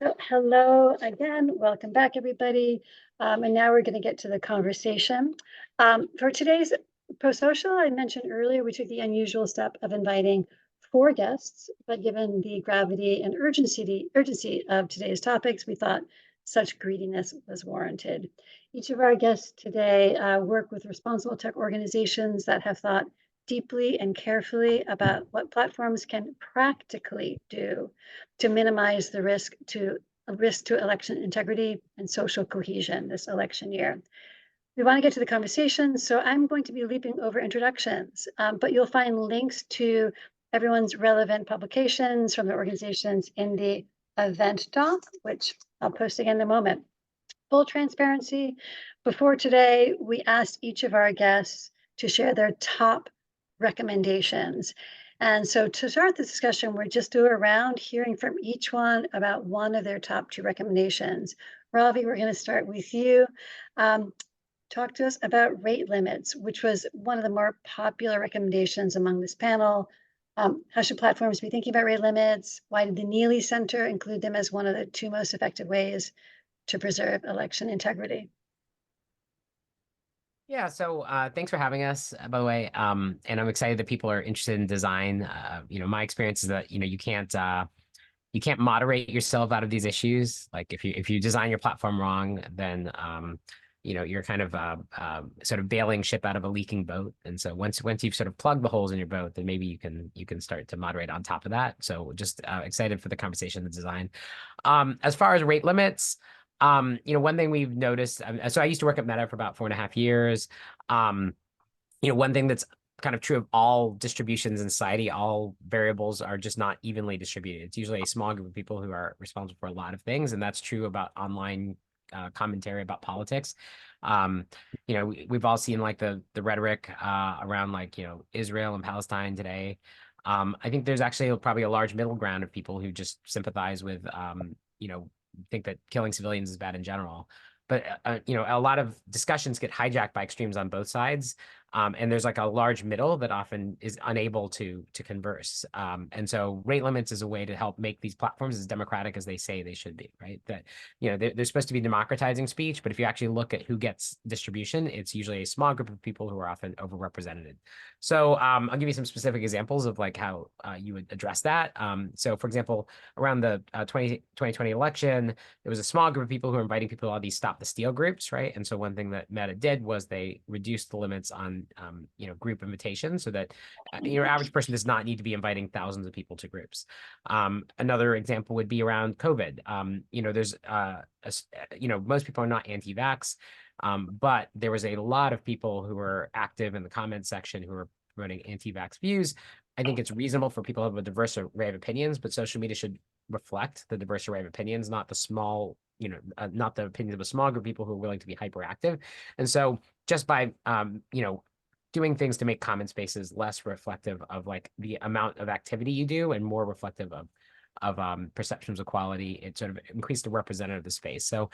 So, hello again. Welcome back, everybody. And now we're going to get to the conversation. For today's Prosocial, I mentioned earlier, we took the unusual step of inviting 4 guests, but given the gravity and urgency of today's topics, we thought such greediness was warranted. Each of our guests today work with responsible tech organizations that have thought deeply and carefully about what platforms can practically do to minimize the risk to election integrity and social cohesion this election year. We want to get to the conversation, so I'm going to be leaping over introductions, but you'll find links to everyone's relevant publications from the organizations in the event doc, which I'll post again in a moment. Full transparency, before today, we asked each of our guests to share their top recommendations. And so to start the discussion, we're just doing around hearing from each one about one of their top 2 recommendations. Ravi, we're going to start with you. Talk to us about rate limits, which was one of the more popular recommendations among this panel. How should platforms be thinking about rate limits? Why did the Neely Center include them as one of the 2 most effective ways to preserve election integrity? Yeah, so thanks for having us, by the way. And I'm excited that people are interested in design. My experience is that you can't moderate yourself out of these issues. Like if you design your platform wrong, then you're kind of sort of bailing ship out of a leaking boat. And so once you've sort of plugged the holes in your boat, then maybe you can start to moderate on top of that. So just excited for the conversation, the design. As far as rate limits. One thing we've noticed, so I used to work at Meta for about 4.5 years. One thing that's kind of true of all distributions in society, all variables are just not evenly distributed. It's usually a small group of people who are responsible for a lot of things, and that's true about online commentary about politics. We've all seen like the rhetoric around like, Israel and Palestine today. I think there's actually probably a large middle ground of people who just sympathize with, think that killing civilians is bad in general. But, a lot of discussions get hijacked by extremes on both sides. And there's like a large middle that often is unable to converse. And so rate limits is a way to help make these platforms as democratic as they say they should be, right? That, they're supposed to be democratizing speech, but if you actually look at who gets distribution, it's usually a small group of people who are often overrepresented. So I'll give you some specific examples of like how you would address that. So for example, around the 2020 election, there was a small group of people who were inviting people to all these Stop the Steal groups, right? And so one thing that Meta did was they reduced the limits on group invitations so that your average person does not need to be inviting thousands of people to groups. Another example would be around COVID. There's most people are not anti-vax, but there was a lot of people who were active in the comment section who were promoting anti-vax views. I think it's reasonable for people to have a diverse array of opinions, but social media should reflect the diverse array of opinions, not the small, not the opinions of a small group of people who are willing to be hyperactive. And so just by, doing things to make comment spaces less reflective of like the amount of activity you do and more reflective of perceptions of quality, it sort of increased the representative of the space. So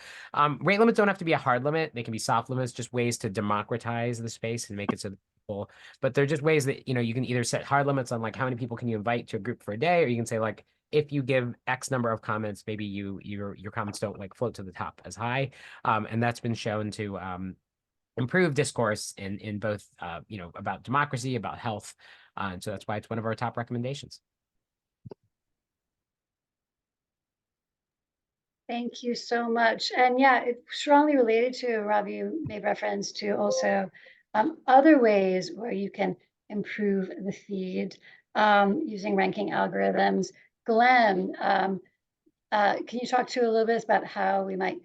rate limits don't have to be a hard limit. They can be soft limits, just ways to democratize the space and make it so that people, but they're just ways that, you can either set hard limits on like how many people can you invite to a group for a day, or you can say like, if you give X number of comments, maybe your comments don't like float to the top as high. And that's been shown to improve discourse in both, about democracy, about health. And so that's why it's one of our top recommendations. Thank you so much. And yeah, it's strongly related to, Rob, you made reference to also other ways where you can improve the feed using ranking algorithms. Glenn, can you talk to a little bit about how we might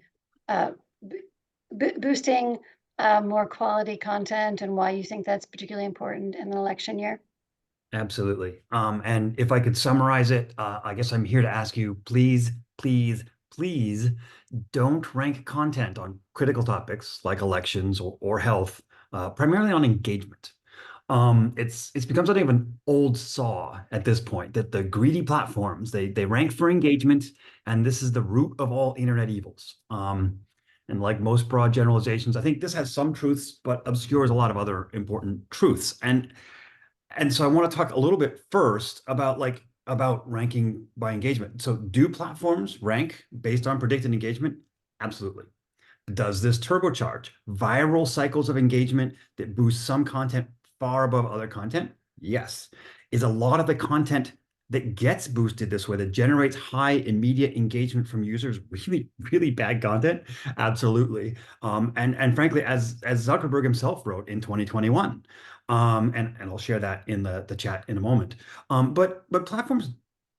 boosting more quality content and why you think that's particularly important in an election year? Absolutely. And if I could summarize it, I guess I'm here to ask you, please, please, please don't rank content on critical topics like elections or health, primarily on engagement. It's become something of an old saw at this point that the greedy platforms, they rank for engagement, and this is the root of all internet evils. And like most broad generalizations, I think this has some truths, but obscures a lot of other important truths. And so I want to talk a little bit first about like about ranking by engagement. So do platforms rank based on predicted engagement? Absolutely. Does this turbocharge viral cycles of engagement that boost some content far above other content? Yes. Is a lot of the content that gets boosted this way, that generates high immediate engagement from users, really, really bad content? Absolutely. And frankly, as Zuckerberg himself wrote in 2021, and I'll share that in the chat in a moment. But platforms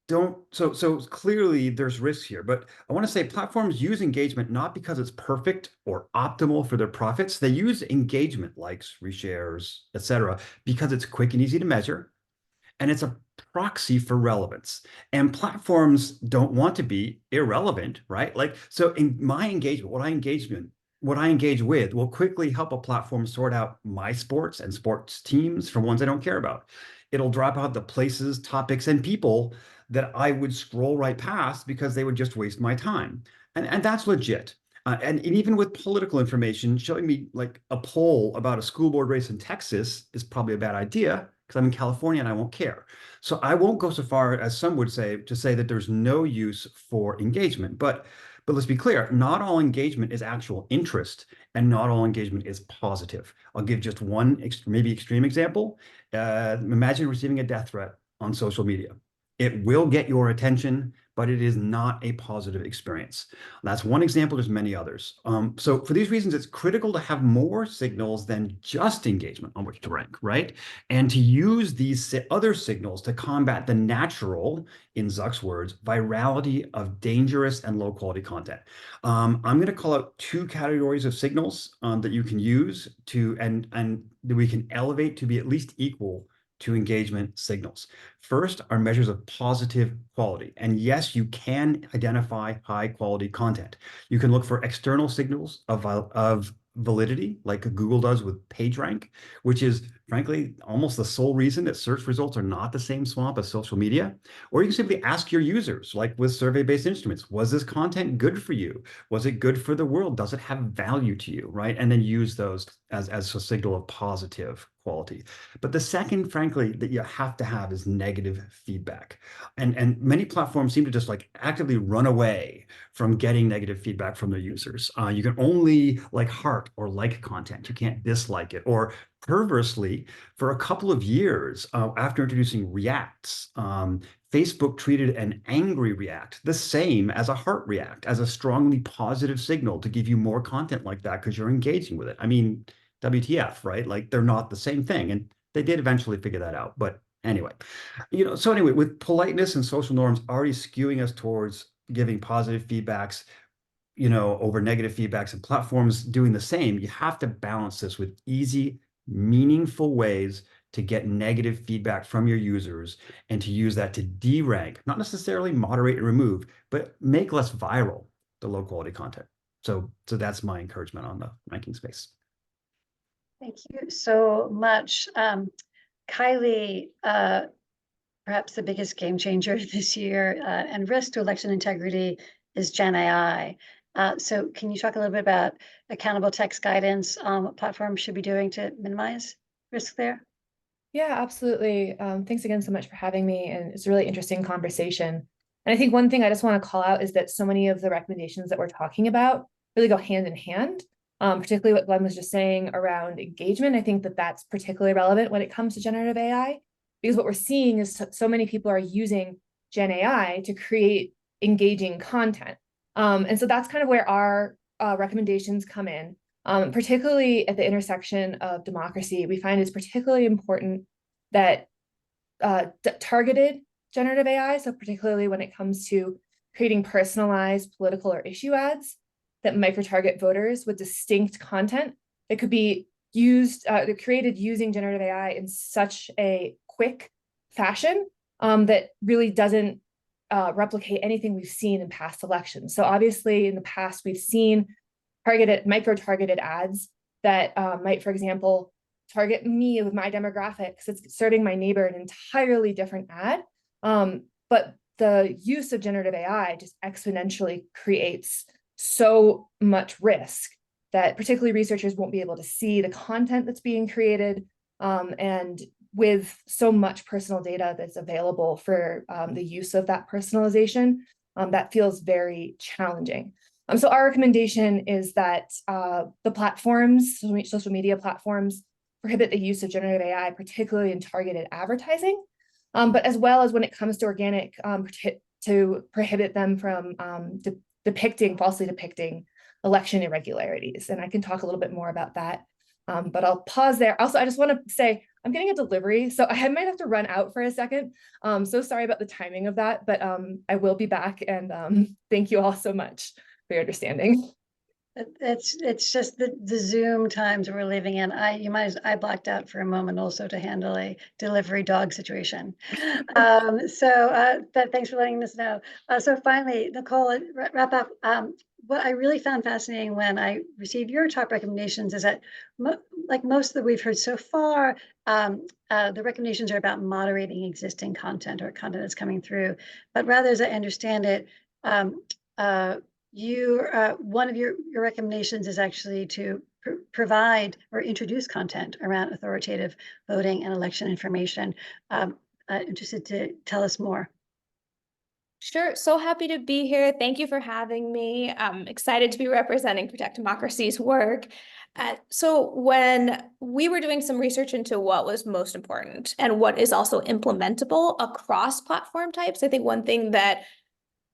don't, so clearly there's risks here, but I want to say platforms use engagement not because it's perfect or optimal for their profits. They use engagement, likes, reshares, etc., because it's quick and easy to measure, and it's a proxy for relevance. And platforms don't want to be irrelevant, right? Like, so in my engagement, what I engage with will quickly help a platform sort out my sports and sports teams from ones I don't care about. It'll drop out the places, topics, and people that I would scroll right past because they would just waste my time. And that's legit. And even with political information, showing me like a poll about a school board race in Texas is probably a bad idea because I'm in California and I won't care. So I won't go so far as some would say to say that there's no use for engagement. But let's be clear, not all engagement is actual interest and not all engagement is positive. I'll give just one maybe extreme example. Imagine receiving a death threat on social media. It will get your attention, but it is not a positive experience. That's one example. There's many others. So for these reasons, it's critical to have more signals than just engagement on which to rank, right? And to use these other signals to combat the natural, in Zuck's words, virality of dangerous and low quality content. I'm going to call out two categories of signals that you can use to, and that we can elevate to be at least equal to engagement signals. First are measures of positive quality. And yes, you can identify high quality content. You can look for external signals of validity, like Google does with PageRank, which is frankly almost the sole reason that search results are not the same swamp as social media. Or you can simply ask your users, like with survey-based instruments, was this content good for you? Was it good for the world? Does it have value to you, right? And then use those as a signal of positive quality. But the second, frankly, that you have to have is negative feedback. And many platforms seem to just like actively run away from getting negative feedback from their users. You can only like heart or like content. You can't dislike it. Or perversely, for a couple of years after introducing reacts, Facebook treated an angry react the same as a heart react, as a strongly positive signal to give you more content like that because you're engaging with it. I mean, WTF, right? Like they're not the same thing. And they did eventually figure that out. But anyway, so anyway, with politeness and social norms already skewing us towards giving positive feedbacks, over negative feedbacks, and platforms doing the same, you have to balance this with easy, meaningful ways to get negative feedback from your users and to use that to derank, not necessarily moderate and remove, but make less viral the low quality content. So that's my encouragement on the ranking space. Thank you so much. Kaili, perhaps the biggest game changer this year and risk to election integrity is Gen AI. So can you talk a little bit about AccountableTech's guidance on what platforms should be doing to minimize risk there? Yeah, absolutely. Thanks again so much for having me. And it's a really interesting conversation. And I think one thing I just want to call out is that so many of the recommendations that we're talking about really go hand in hand, particularly what Glenn was just saying around engagement. I think that that's particularly relevant when it comes to generative AI, because what we're seeing is so many people are using Gen AI to create engaging content. And so that's kind of where our recommendations come in. Particularly at the intersection of democracy, we find it's particularly important that targeted generative AI, so particularly when it comes to creating personalized political or issue ads that micro-target voters with distinct content that could be used, created using generative AI in such a quick fashion that really doesn't replicate anything we've seen in past elections. So obviously in the past, we've seen micro-targeted ads that might, for example, target me with my demographics. It's serving my neighbor an entirely different ad. But the use of generative AI just exponentially creates so much risk that particularly researchers won't be able to see the content that's being created. And with so much personal data that's available for the use of that personalization, that feels very challenging. So our recommendation is that the platforms, social media platforms, prohibit the use of generative AI, particularly in targeted advertising, but as well as when it comes to organic, to prohibit them from falsely depicting election irregularities. And I can talk a little bit more about that, but I'll pause there. Also, I just want to say, I'm getting a delivery, so I might have to run out for a second. So sorry about the timing of that, but I will be back, and thank you all so much for your understanding. It's just the Zoom times we're living in. I blacked out for a moment also to handle a delivery dog situation. But thanks for letting us know. So finally, Nicole, wrap up. What I really found fascinating when I received your top recommendations is that, like most that we've heard so far, the recommendations are about moderating existing content or content that's coming through. But rather, as I understand it, one of your recommendations is actually to provide or introduce content around authoritative voting and election information. Interested to tell us more. Sure. So happy to be here. Thank you for having me. I'm excited to be representing Protect Democracy's work. So when we were doing some research into what was most important and what is also implementable across platform types, I think one thing that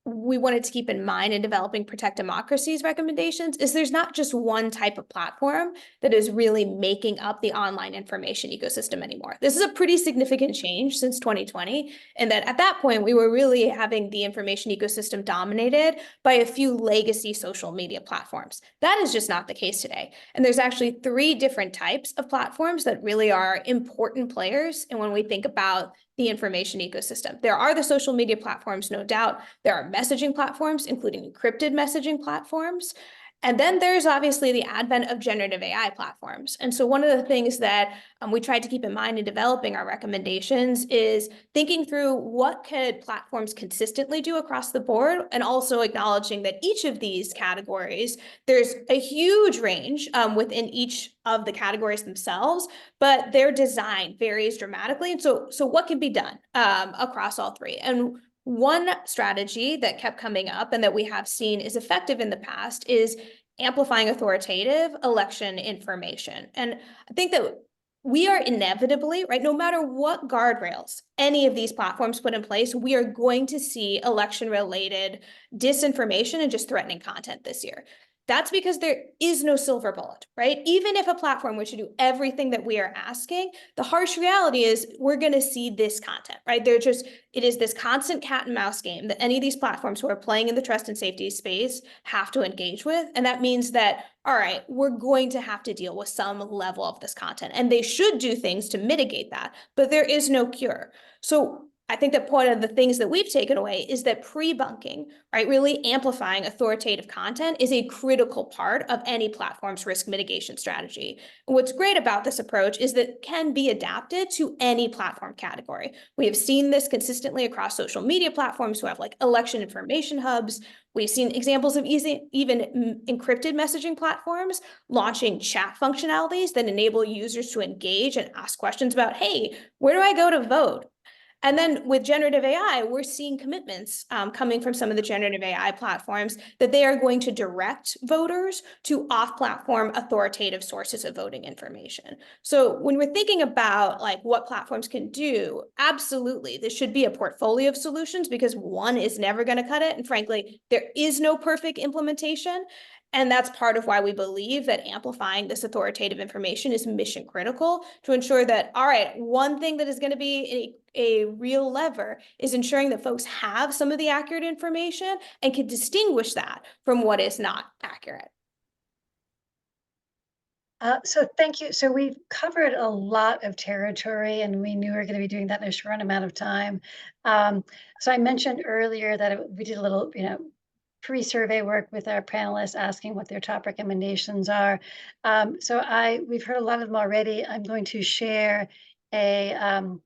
we wanted to keep in mind in developing Protect Democracy's recommendations is there's not just one type of platform that is really making up the online information ecosystem anymore. This is a pretty significant change since 2020, and that at that point, we were really having the information ecosystem dominated by a few legacy social media platforms. That is just not the case today. And there's actually 3 different types of platforms that really are important players. And when we think about the information ecosystem, there are the social media platforms, no doubt. There are messaging platforms, including encrypted messaging platforms. And then there's obviously the advent of generative AI platforms. And so one of the things that we tried to keep in mind in developing our recommendations is thinking through what could platforms consistently do across the board, and also acknowledging that each of these categories, there's a huge range within each of the categories themselves, but their design varies dramatically. And so what can be done across all 3? And one strategy that kept coming up and that we have seen is effective in the past is amplifying authoritative election information. And I think that we are inevitably, right, no matter what guardrails any of these platforms put in place, we are going to see election-related disinformation and just threatening content this year. That's because there is no silver bullet, right? Even if a platform were to do everything that we are asking, the harsh reality is we're going to see this content, right? It is this constant cat and mouse game that any of these platforms who are playing in the trust and safety space have to engage with. And that means that, all right, we're going to have to deal with some level of this content, and they should do things to mitigate that, but there is no cure. So I think that one of the things that we've taken away is that pre-bunking, right, really amplifying authoritative content is a critical part of any platform's risk mitigation strategy. And what's great about this approach is that it can be adapted to any platform category. We have seen this consistently across social media platforms who have like election information hubs. We've seen examples of even encrypted messaging platforms launching chat functionalities that enable users to engage and ask questions about, hey, where do I go to vote? And then with generative AI, we're seeing commitments coming from some of the generative AI platforms that they are going to direct voters to off-platform authoritative sources of voting information. So when we're thinking about like what platforms can do, absolutely, this should be a portfolio of solutions because one is never going to cut it. And frankly, there is no perfect implementation. And that's part of why we believe that amplifying this authoritative information is mission critical to ensure that, all right, one thing that is going to be a real lever is ensuring that folks have some of the accurate information and can distinguish that from what is not accurate. So thank you. So we've covered a lot of territory, and we knew we were going to be doing that in a short amount of time. So I mentioned earlier that we did a little, pre-survey work with our panelists asking what their top recommendations are. We've heard a lot of them already. I'm going to share a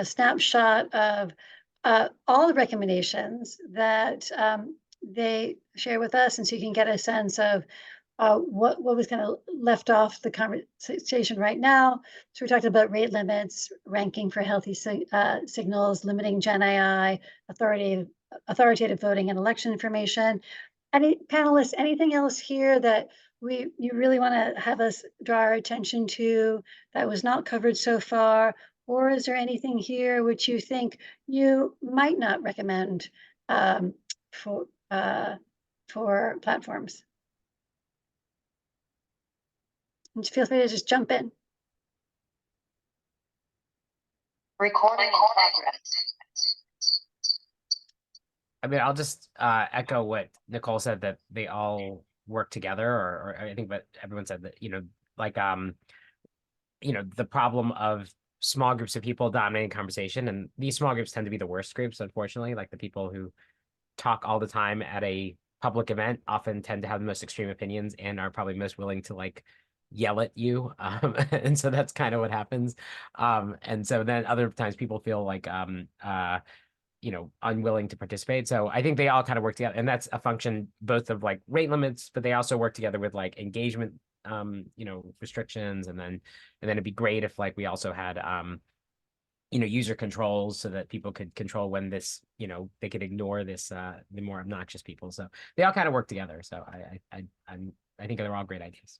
snapshot of all the recommendations that they share with us, and so you can get a sense of what was kind of left off the conversation right now. So we're talking about rate limits, ranking for healthy signals, limiting Gen AI, authoritative voting and election information. Any panelists, anything else here that you really want to have us draw our attention to that was not covered so far? Or is there anything here which you think you might not recommend for platforms? And feel free to just jump in. Recording in progress. I mean, I'll just echo what Nicole said, that they all work together, or I think what everyone said, that, like, the problem of small groups of people dominating conversation, and these small groups tend to be the worst groups, unfortunately. Like, the people who talk all the time at a public event often tend to have the most extreme opinions and are probably most willing to, like, yell at you. And so that's kind of what happens. And so then other times people feel like unwilling to participate. So I think they all kind of work together, and that's a function both of like rate limits, but they also work together with like engagement restrictions, and then it'd be great if like we also had user controls, so that people could control when this, they could ignore this the more obnoxious people. So they all kind of work together. So I think they're all great ideas.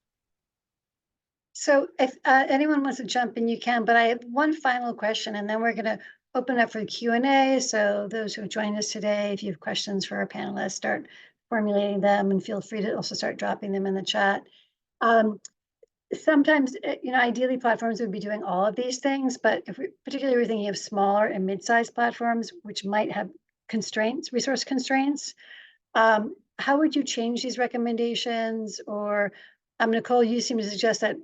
So if anyone wants to jump in, you can, but I have one final question, and then we're going to open up for Q&A. So those who have joined us today, if you have questions for our panelists, start formulating them, and feel free to also start dropping them in the chat. Sometimes, ideally platforms would be doing all of these things, but particularly we're thinking of smaller and mid-sized platforms, which might have constraints, resource constraints. How would you change these recommendations? Or Nicole, you seem to suggest that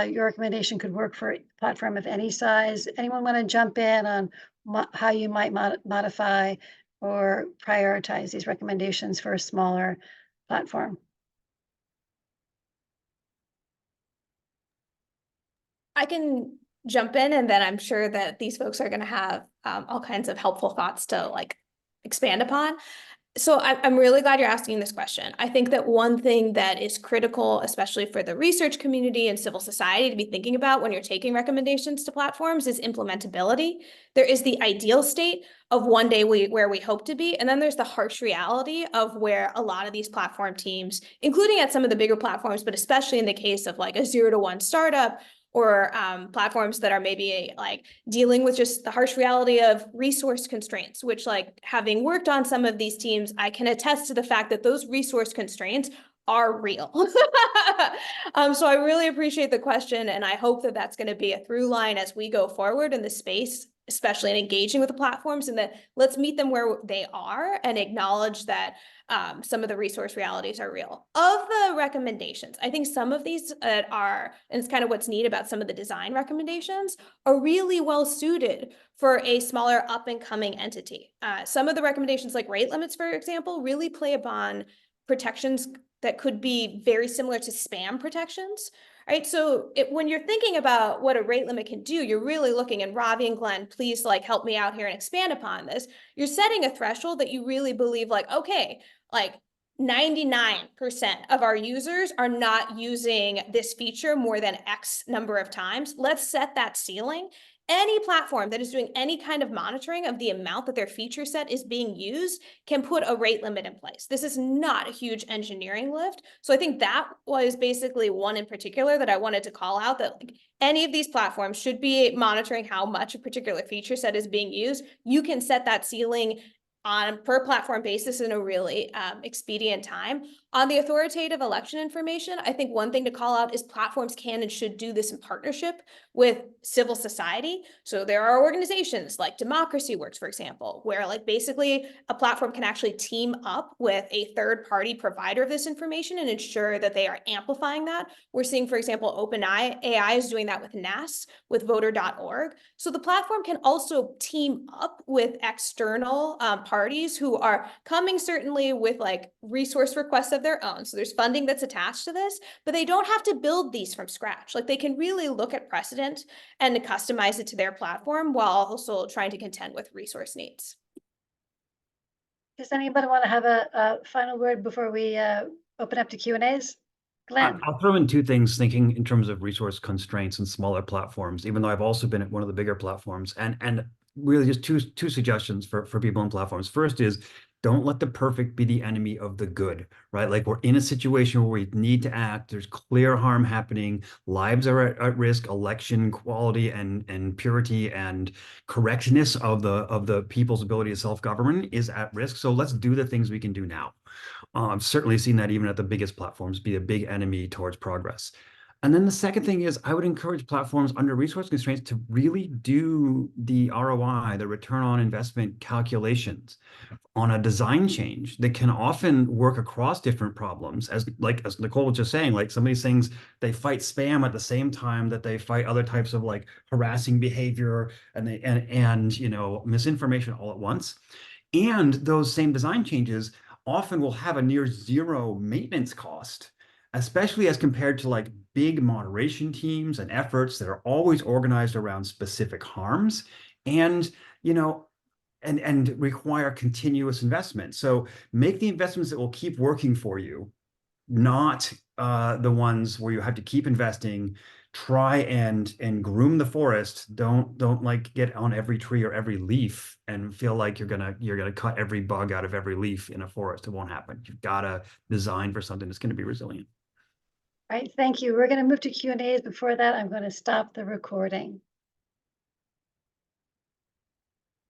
your recommendation could work for a platform of any size. Anyone want to jump in on how you might modify or prioritize these recommendations for a smaller platform? I can jump in, and then I'm sure that these folks are going to have all kinds of helpful thoughts to like expand upon. So I'm really glad you're asking this question. I think that one thing that is critical, especially for the research community and civil society, to be thinking about when you're taking recommendations to platforms is implementability. There is the ideal state of one day where we hope to be, and then there's the harsh reality of where a lot of these platform teams, including at some of the bigger platforms, but especially in the case of like a 0 to 1 startup, or platforms that are maybe like dealing with just the harsh reality of resource constraints, which, like, having worked on some of these teams, I can attest to the fact that those resource constraints are real. So I really appreciate the question, and I hope that that's going to be a through line as we go forward in the space, especially in engaging with the platforms, and that let's meet them where they are and acknowledge that some of the resource realities are real. Of the recommendations, I think some of these are, and it's kind of what's neat about some of the design recommendations, are really well suited for a smaller up and coming entity. Some of the recommendations, like rate limits, for example, really play upon protections that could be very similar to spam protections. Right. So when you're thinking about what a rate limit can do, you're really looking, and Ravi and Glenn, please like help me out here and expand upon this. You're setting a threshold that you really believe, like, okay, like 99% of our users are not using this feature more than X number of times. Let's set that ceiling. Any platform that is doing any kind of monitoring of the amount that their feature set is being used can put a rate limit in place. This is not a huge engineering lift. So I think that was basically one in particular that I wanted to call out, that like any of these platforms should be monitoring how much a particular feature set is being used. You can set that ceiling on a per platform basis in a really expedient time. On the authoritative election information, I think one thing to call out is platforms can and should do this in partnership with civil society. So there are organizations like Democracy Works, for example, where like basically a platform can actually team up with a third party provider of this information and ensure that they are amplifying that. We're seeing, for example, OpenAI is doing that with NAS, with voter.org. So the platform can also team up with external parties who are coming certainly with like resource requests of their own. So there's funding that's attached to this, but they don't have to build these from scratch. Like they can really look at precedent and to customize it to their platform while also trying to contend with resource needs. Does anybody want to have a final word before we open up to Q&As. Glenn. I'll throw in two things, thinking in terms of resource constraints and smaller platforms, even though I've also been at one of the bigger platforms. And really just two suggestions for people on platforms. First is, don't let the perfect be the enemy of the good, right? Like, we're in a situation where we need to act. There's clear harm happening. Lives are at risk. Election quality and purity and correctness of the people's ability to self-govern is at risk. So let's do the things we can do now. I've certainly seen that even at the biggest platforms be a big enemy towards progress. And then the second thing is, I would encourage platforms under resource constraints to really do the ROI, the return on investment calculations on a design change that can often work across different problems. As Nicole was just saying, like, some of these things, they fight spam at the same time that they fight other types of like harassing behavior and you know, misinformation all at once. And those same design changes often will have a near zero maintenance cost, especially as compared to like big moderation teams and efforts that are always organized around specific harms and, you know, and require continuous investment. So make the investments that will keep working for you, not the ones where you have to keep investing. Try and groom the forest. Don't like get on every tree or every leaf and feel like you're gonna cut every bug out of every leaf in a forest. It won't happen. You've got to design for something that's going to be resilient. All right, thank you. We're going to move to Q&As. Before that, I'm going to stop the recording.